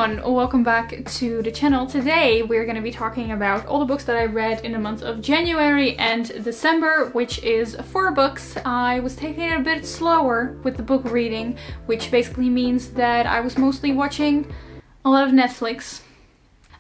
everyone, welcome back to the channel. Today we're going to be talking about all the books that I read in the month of January and December, which is 4 books. I was taking it a bit slower with the book reading, which basically means that I was mostly watching a lot of Netflix.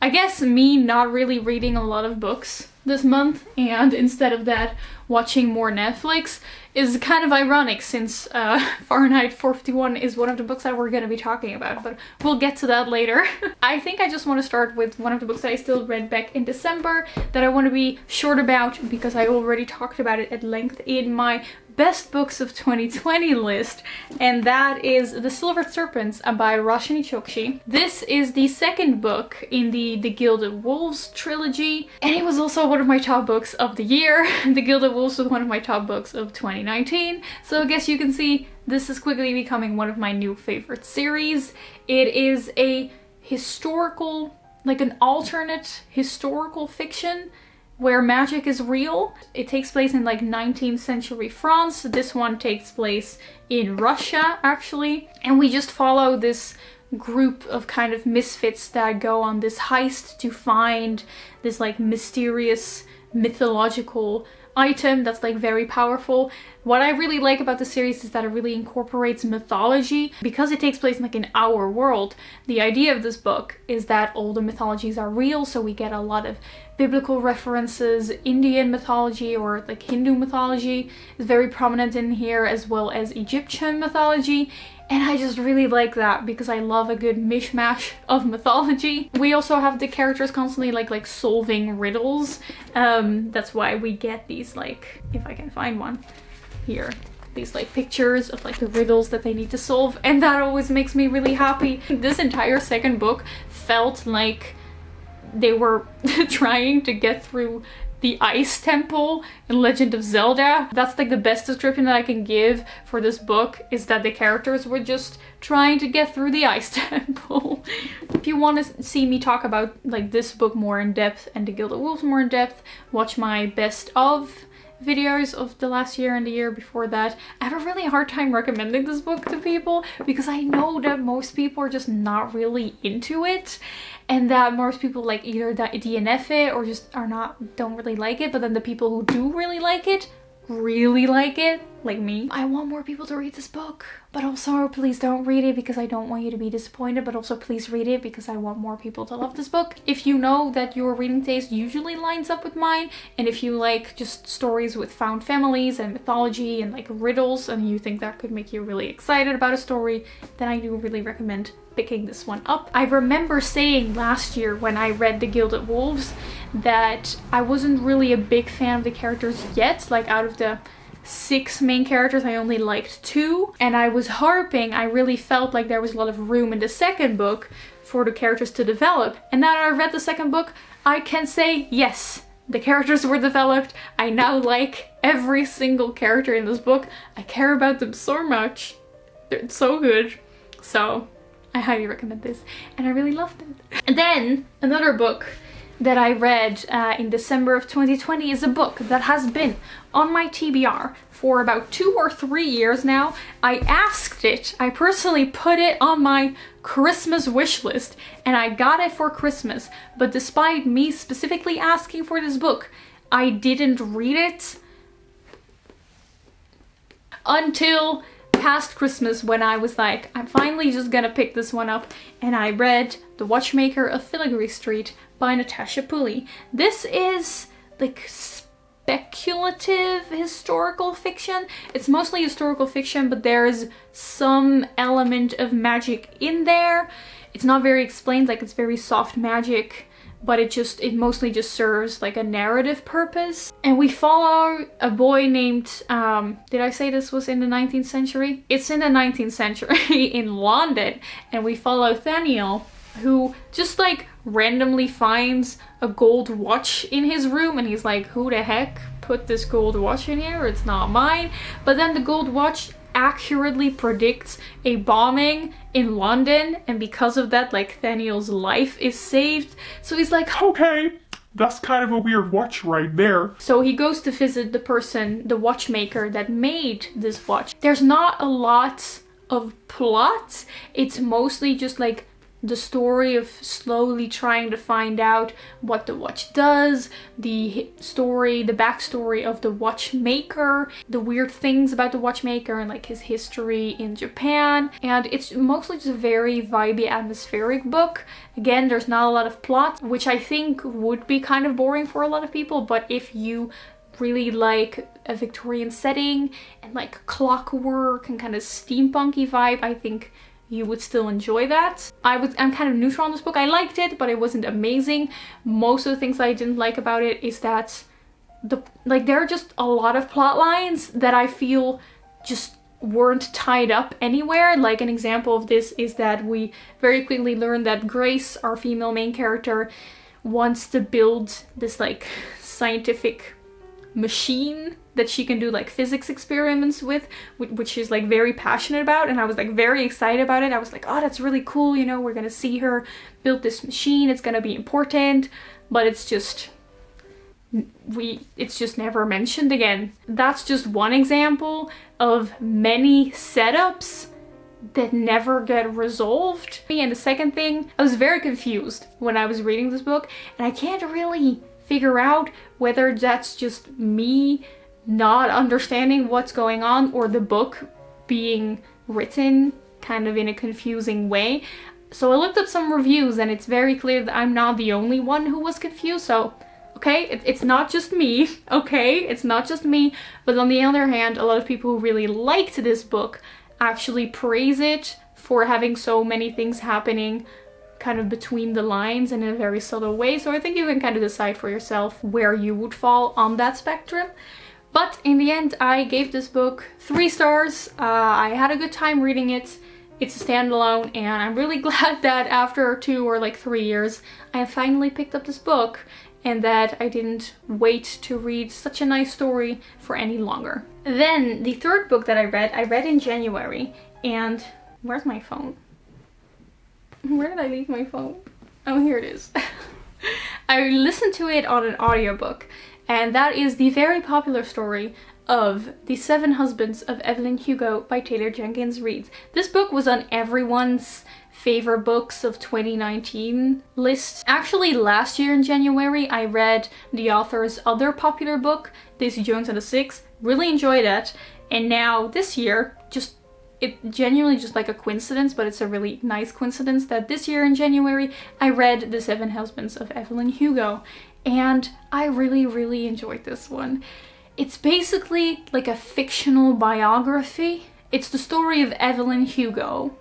I guess me not really reading a lot of books this month and instead of that watching more Netflix is kind of ironic, since Fahrenheit 451 is one of the books that we're going to be talking about, but we'll get to that later. I think I just want to start with one of the books that I still read back in December that I want to be short about because I already talked about it at length in my best books of 2020 list, and that is The Silver Serpents by Roshani Chokshi. This is the second book in the Gilded Wolves trilogy, and it was also one of my top books of the year. The Gilded Wolves was one of my top books of 2019, so I guess you can see this is quickly becoming one of my new favorite series. It is a historical, like an alternate historical fiction where magic is real. It takes place in like 19th century France. This one takes place in Russia actually. And we just follow this group of kind of misfits that go on this heist to find this like mysterious mythological item that's like very powerful. What I really like about the series is that it really incorporates mythology. Because it takes place like in our world, the idea of this book is that all the mythologies are real, so we get a lot of biblical references. Indian mythology or like Hindu mythology is very prominent in here, as well as Egyptian mythology. And I just really like that because I love a good mishmash of mythology. We also have the characters constantly like solving riddles. That's why we get these, like, if I can find one here, these like pictures of like the riddles that they need to solve, and that always makes me really happy. This entire second book felt like they were trying to get through the Ice Temple in Legend of Zelda. That's like the best description that I can give for this book, is that the characters were just trying to get through the Ice Temple. If you want to see me talk about like this book more in depth and the Gilded Wolves more in depth, watch my best of videos of the last year and the year before that. I have a really hard time recommending this book to people because I know that most people are just not really into it, and that most people like either DNF it or just don't really like it. But then the people who do really like it, like me. I want more people to read this book, but also please don't read it because I don't want you to be disappointed, but also please read it because I want more people to love this book. If you know that your reading taste usually lines up with mine, and if you like just stories with found families and mythology and like riddles, and you think that could make you really excited about a story, then I do really recommend picking this one up. I remember saying last year when I read The Gilded Wolves that I wasn't really a big fan of the characters yet. Like out of the 6 main characters, I only liked 2, and I was harping. I really felt like there was a lot of room in the second book for the characters to develop, and now that I read the second book, I can say yes, the characters were developed. I now like every single character in this book. I care about them so much. They're so good. So I highly recommend this, and I really loved it. And then another book that I read in December of 2020 is a book that has been on my TBR for about 2 or 3 years now. I asked it, I personally put it on my Christmas wish list, and I got it for Christmas. But despite me specifically asking for this book, I didn't read it until past Christmas, when I was like, I'm finally just gonna pick this one up, and I read The Watchmaker of Filigree Street by Natasha Pulley. This is like speculative historical fiction. It's mostly historical fiction, but there's some element of magic in there. It's not very explained, like it's very soft magic, but it mostly just serves like a narrative purpose. And we follow a boy named, did I say this was in the 19th century? It's in the 19th century in London, and we follow Thaniel, who just like randomly finds a gold watch in his room, and he's like, who the heck put this gold watch in here? It's not mine. But then the gold watch accurately predicts a bombing in London, and because of that, like, Thaniel's life is saved. So he's like, okay, that's kind of a weird watch right there. So he goes to visit the watchmaker that made this watch. There's not a lot of plot. It's mostly just like the story of slowly trying to find out what the watch does, the backstory of the watchmaker, the weird things about the watchmaker and like his history in Japan. And it's mostly just a very vibey, atmospheric book. Again, there's not a lot of plot, which I think would be kind of boring for a lot of people, but if you really like a Victorian setting and like clockwork and kind of steampunky vibe, I think you would still enjoy that. I'm kind of neutral on this book. I liked it, but it wasn't amazing. Most of the things that I didn't like about it is that there are just a lot of plot lines that I feel just weren't tied up anywhere. Like an example of this is that we very quickly learn that Grace, our female main character, wants to build this like scientific machine that she can do like physics experiments with, which she's like very passionate about, and I was like very excited about it. I was like, oh, that's really cool, you know, we're gonna see her build this machine, it's gonna be important, but it's just never mentioned again. That's just one example of many setups that never get resolved. And the second thing, I was very confused when I was reading this book, and I can't really figure out whether that's just me not understanding what's going on or the book being written kind of in a confusing way. So I looked up some reviews, and it's very clear that I'm not the only one who was confused. So okay, it's not just me, okay? It's not just me. But on the other hand, a lot of people who really liked this book actually praise it for having so many things happening kind of between the lines and in a very subtle way. So I think you can kind of decide for yourself where you would fall on that spectrum. But in the end, I gave this book 3 stars. I had a good time reading it. It's a standalone, and I'm really glad that after 2 or like 3 years, I finally picked up this book, and that I didn't wait to read such a nice story for any longer. Then the third book that I read in January, and where's my phone? Where did I leave my phone? Oh, here it is. I listened to it on an audiobook, and that is the very popular story of The 7 Husbands of Evelyn Hugo by Taylor Jenkins Reid. This book was on everyone's favorite books of 2019 list. Actually, last year in January, I read the author's other popular book, Daisy Jones and the Six. Really enjoyed it. And now this year, it genuinely just like a coincidence, but it's a really nice coincidence that this year in January, I read The 7 Husbands of Evelyn Hugo. And I really, really enjoyed this one. It's basically like a fictional biography. It's the story of Evelyn Hugo,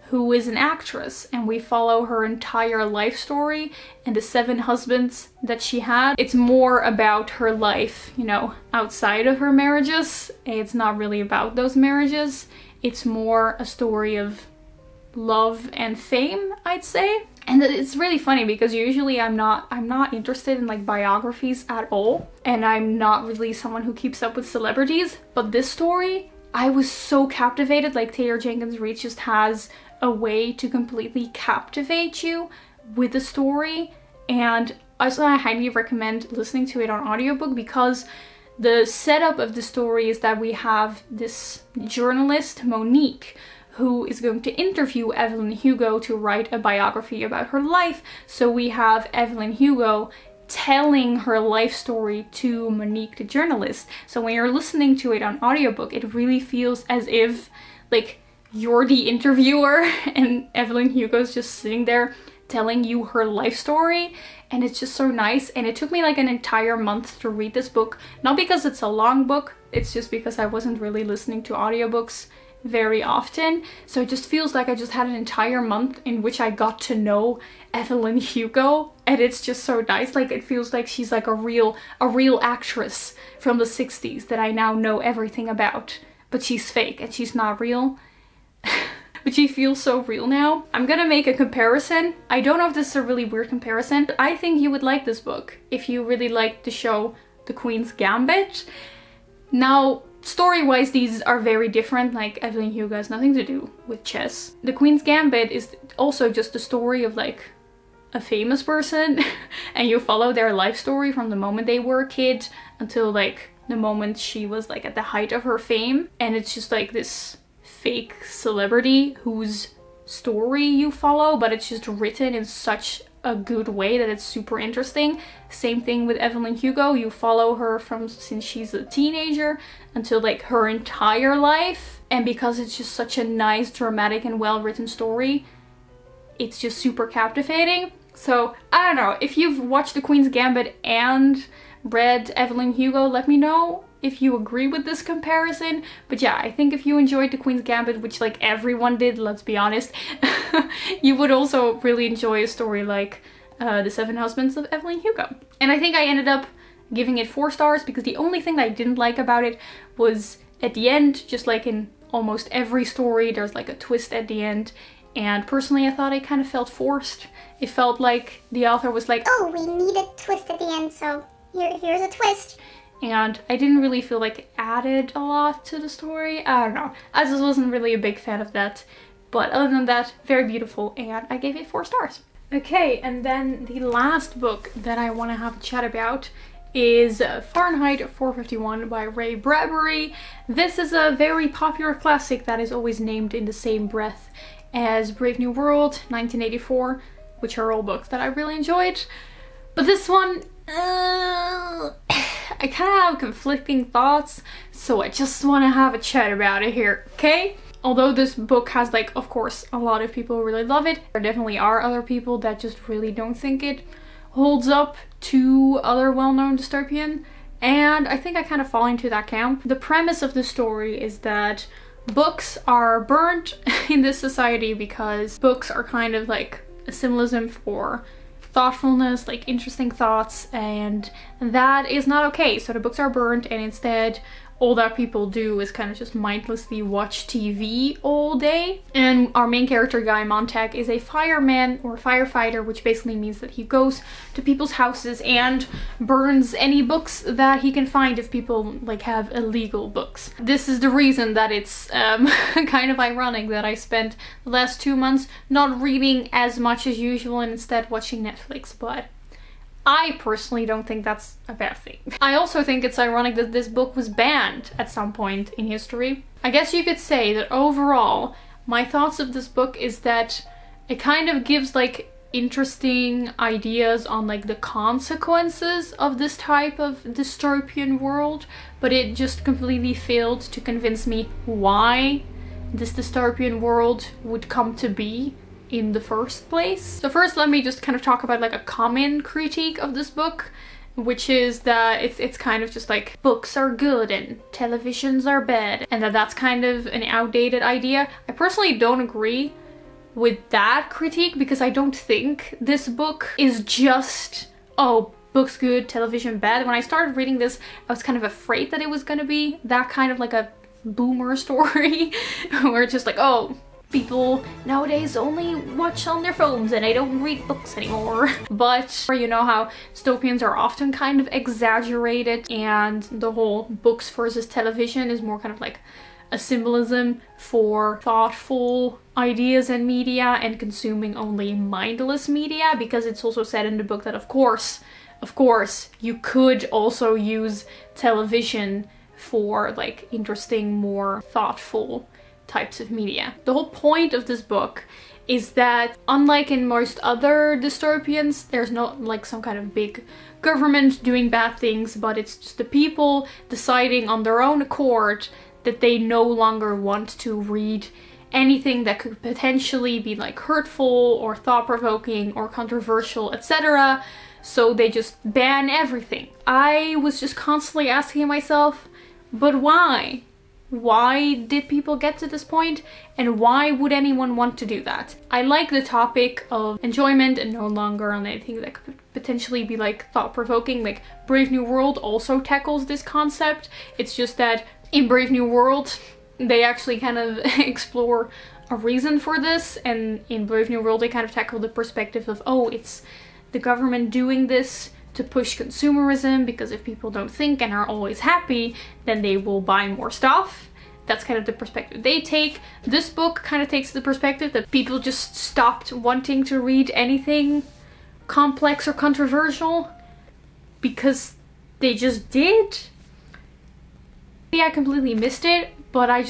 who is an actress, and we follow her entire life story and the 7 husbands that she had. It's more about her life, you know, outside of her marriages. It's not really about those marriages. It's more a story of love and fame, I'd say. And it's really funny because usually I'm not interested in like biographies at all, and I'm not really someone who keeps up with celebrities, but this story, I was so captivated. Like, Taylor Jenkins Reid just has a way to completely captivate you with the story, and also I highly recommend listening to it on audiobook, because the setup of the story is that we have this journalist, Monique, who is going to interview Evelyn Hugo to write a biography about her life. So we have Evelyn Hugo telling her life story to Monique, the journalist. So when you're listening to it on audiobook, it really feels as if like you're the interviewer and Evelyn Hugo's just sitting there telling you her life story, and it's just so nice. And it took me like an entire month to read this book, not because it's a long book, it's just because I wasn't really listening to audiobooks very often. So it just feels like I just had an entire month in which I got to know Evelyn Hugo, and it's just so nice. Like, it feels like she's like a real actress from the 60s that I now know everything about, but she's fake and she's not real. But she feels so real now. I'm gonna make a comparison. I don't know if this is a really weird comparison, but I think you would like this book if you really like the show The Queen's Gambit. Now, story-wise, these are very different. Like, Evelyn Hugo has nothing to do with chess. The Queen's Gambit is also just the story of like a famous person and you follow their life story from the moment they were a kid until like the moment she was like at the height of her fame. And it's just like this fake celebrity who's story you follow, but it's just written in such a good way that it's super interesting. Same thing with Evelyn and Hugo. You follow her from since she's a teenager until like her entire life, and because it's just such a nice, dramatic and well written story, it's just super captivating. So I don't know, if you've watched The Queen's Gambit and read Evelyn and Hugo, let me know if you agree with this comparison. But yeah, I think if you enjoyed The Queen's Gambit, which like everyone did, let's be honest, you would also really enjoy a story like The Seven Husbands of Evelyn and Hugo. And I think I ended up giving it 4 stars because the only thing that I didn't like about it was at the end, just like in almost every story, there's like a twist at the end. And personally, I thought it kind of felt forced. It felt like the author was like, oh, we need a twist at the end, so here's a twist. And I didn't really feel like it added a lot to the story. I don't know. I just wasn't really a big fan of that. But other than that, very beautiful, and I gave it 4 stars. Okay, and then the last book that I want to have a chat about is Fahrenheit 451 by Ray Bradbury. This is a very popular classic that is always named in the same breath as Brave New World, 1984, which are all books that I really enjoyed. But this one, I kind of have conflicting thoughts, so I just want to have a chat about it here, okay? Although this book has, like, of course, a lot of people really love it, there definitely are other people that just really don't think it holds up to other well-known dystopian, and I think I kind of fall into that camp. The premise of the story is that books are burnt in this society because books are kind of like a symbolism for thoughtfulness, like interesting thoughts, and that is not okay. So the books are burnt, and instead all that people do is kind of just mindlessly watch TV all day. And our main character, Guy Montag, is a fireman or firefighter, which basically means that he goes to people's houses and burns any books that he can find if people like have illegal books. This is the reason that it's kind of ironic that I spent the last 2 months not reading as much as usual and instead watching Netflix, but I personally don't think that's a bad thing. I also think it's ironic that this book was banned at some point in history. I guess you could say that overall, my thoughts of this book is that it kind of gives like interesting ideas on like the consequences of this type of dystopian world, but it just completely failed to convince me why this dystopian world would come to be in the first place. So first, let me just kind of talk about like a common critique of this book, which is that it's kind of just like books are good and televisions are bad, and that's kind of an outdated idea. I personally don't agree with that critique because I don't think this book is just, oh, books good, television bad. When I started reading this, I was kind of afraid that it was gonna be that kind of like a boomer story where it's just like, oh, people nowadays only watch on their phones and they don't read books anymore. But you know how dystopians are often kind of exaggerated, and the whole books versus television is more kind of like a symbolism for thoughtful ideas and media and consuming only mindless media, because it's also said in the book that of course, you could also use television for like interesting, more thoughtful types of media. The whole point of this book is that unlike in most other dystopians, there's not like some kind of big government doing bad things, but it's just the people deciding on their own accord that they no longer want to read anything that could potentially be like hurtful or thought-provoking or controversial, etc. So they just ban everything. I was just constantly asking myself, but why? Why did people get to this point, and why would anyone want to do that? I like the topic of enjoyment and no longer on anything that could potentially be like thought-provoking. Like Brave New World also tackles this concept. It's just that in Brave New World they actually kind of explore a reason for this, and in Brave New World they kind of tackle the perspective of, oh, it's the government doing this to push consumerism, because if people don't think and are always happy, then they will buy more stuff. That's kind of the perspective they take. This book kind of takes the perspective that people just stopped wanting to read anything complex or controversial because they just did. Maybe I completely missed it, but I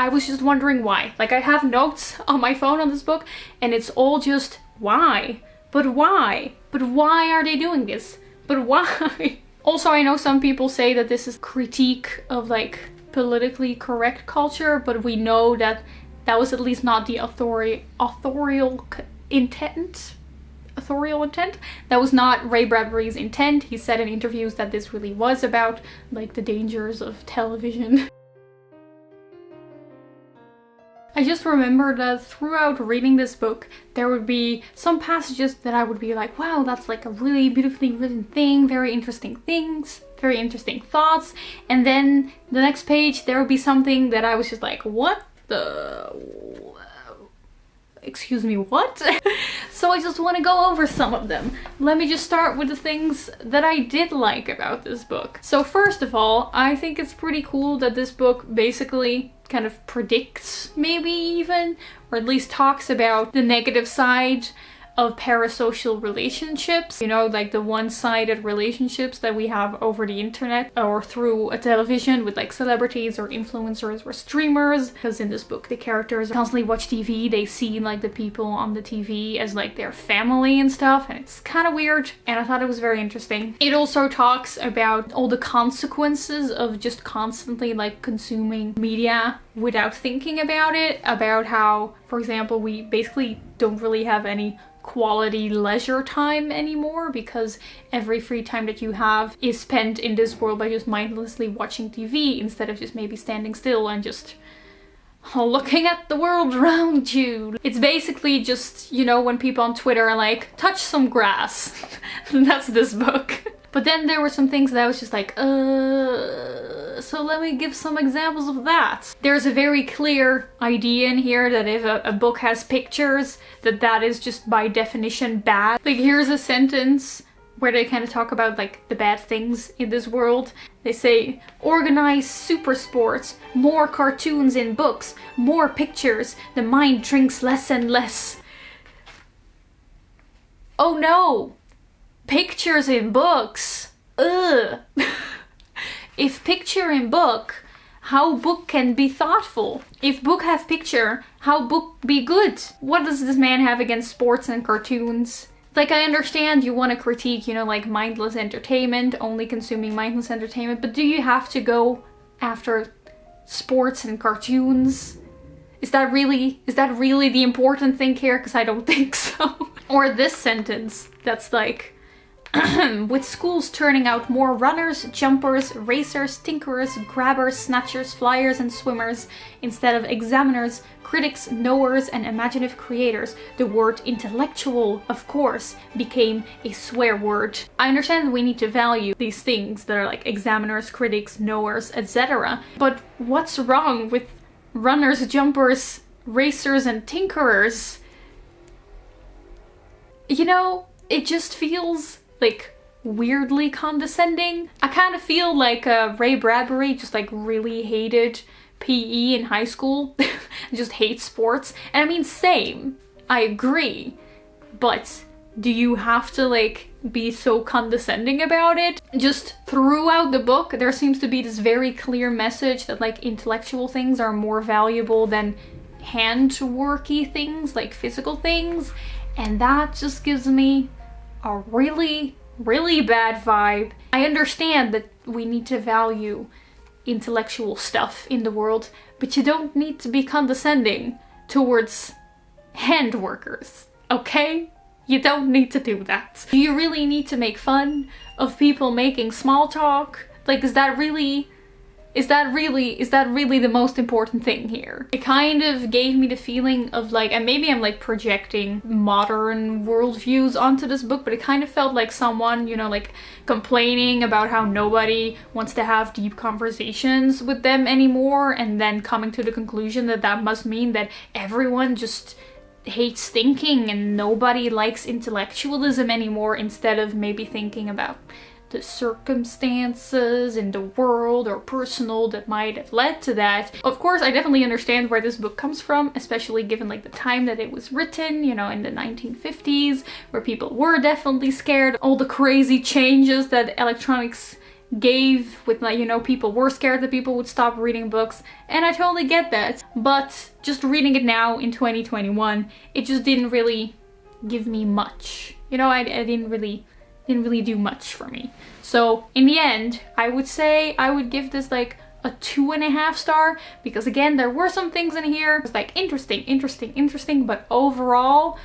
was just wondering why. Like, I have notes on my phone on this book and it's all just why? But why? But why are they doing this? But why? Also, I know some people say that this is critique of like politically correct culture, but we know that that was at least not the authorial intent. That was not Ray Bradbury's intent. He said in interviews that this really was about like the dangers of television. I just remember that throughout reading this book, there would be some passages that I would be like, wow, that's like a really beautifully written thing, very interesting things, very interesting thoughts. And then the next page, there would be something that I was just like, what the... Excuse me, what? So I just want to go over some of them. Let me just start with the things that I did like about this book. So first of all, I think it's pretty cool that this book basically kind of predicts, maybe even, or at least talks about the negative side of parasocial relationships. You know, like the one-sided relationships that we have over the internet or through a television with like celebrities or influencers or streamers. Because in this book, the characters constantly watch TV. They see like the people on the TV as like their family and stuff. And it's kind of weird. And I thought it was very interesting. It also talks about all the consequences of just constantly like consuming media without thinking about it. About how, for example, we basically don't really have any quality leisure time anymore because every free time that you have is spent in this world by just mindlessly watching TV instead of just maybe standing still and just looking at the world around you. It's basically just, you know, when people on Twitter are like, touch some grass. That's this book. But then there were some things that I was just like, so let me give some examples of that. There's a very clear idea in here that if a book has pictures, that is just by definition bad. Like, here's a sentence where they kind of talk about like the bad things in this world. They say, organize super sports, more cartoons in books, more pictures, the mind drinks less and less. Oh no! Pictures in books. Ugh. If picture in book, how book can be thoughtful? If book have picture, how book be good? What does this man have against sports and cartoons? Like, I understand you want to critique, you know, like mindless entertainment, only consuming mindless entertainment, but do you have to go after sports and cartoons? Is that really the important thing here? Because I don't think so. Or this sentence that's like, with schools turning out more runners, jumpers, racers, tinkerers, grabbers, snatchers, flyers, and swimmers instead of examiners, critics, knowers, and imaginative creators, the word intellectual, of course, became a swear word. I understand that we need to value these things that are like examiners, critics, knowers, etc. But what's wrong with runners, jumpers, racers, and tinkerers? You know, it just feels like weirdly condescending. I kind of feel like Ray Bradbury just like really hated PE in high school. Just hates sports. And I mean, same. I agree. But do you have to like be so condescending about it? Just throughout the book, there seems to be this very clear message that like intellectual things are more valuable than handworky things, like physical things. And that just gives me a really, really bad vibe. I understand that we need to value intellectual stuff in the world, but you don't need to be condescending towards hand workers, okay? You don't need to do that. Do you really need to make fun of people making small talk? Like, is that really the most important thing here? It kind of gave me the feeling of like, and maybe I'm like projecting modern worldviews onto this book, but it kind of felt like someone, you know, like complaining about how nobody wants to have deep conversations with them anymore, and then coming to the conclusion that that must mean that everyone just hates thinking and nobody likes intellectualism anymore, instead of maybe thinking about the circumstances in the world or personal that might have led to that. Of course, I definitely understand where this book comes from, especially given like the time that it was written, you know, in the 1950s, where people were definitely scared. All the crazy changes that electronics gave with, like, you know, people were scared that people would stop reading books, and I totally get that. But just reading it now in 2021, it just didn't really give me much. You know, I didn't really do much for me. So in the end, I would say I would give this like a 2.5 star, because again, there were some things in here. It was like interesting, but overall,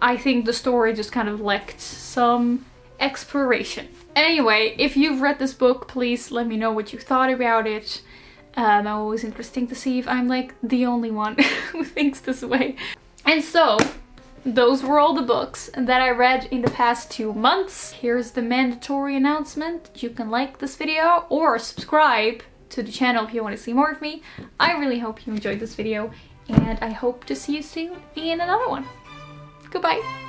I think the story just kind of lacked some exploration. Anyway, if you've read this book, please let me know what you thought about it. Always interesting to see if I'm like the only one who thinks this way. And so, those were all the books that I read in the past 2 months. Here's the mandatory announcement. You can like this video or subscribe to the channel if you want to see more of me. I really hope you enjoyed this video, and I hope to see you soon in another one. Goodbye.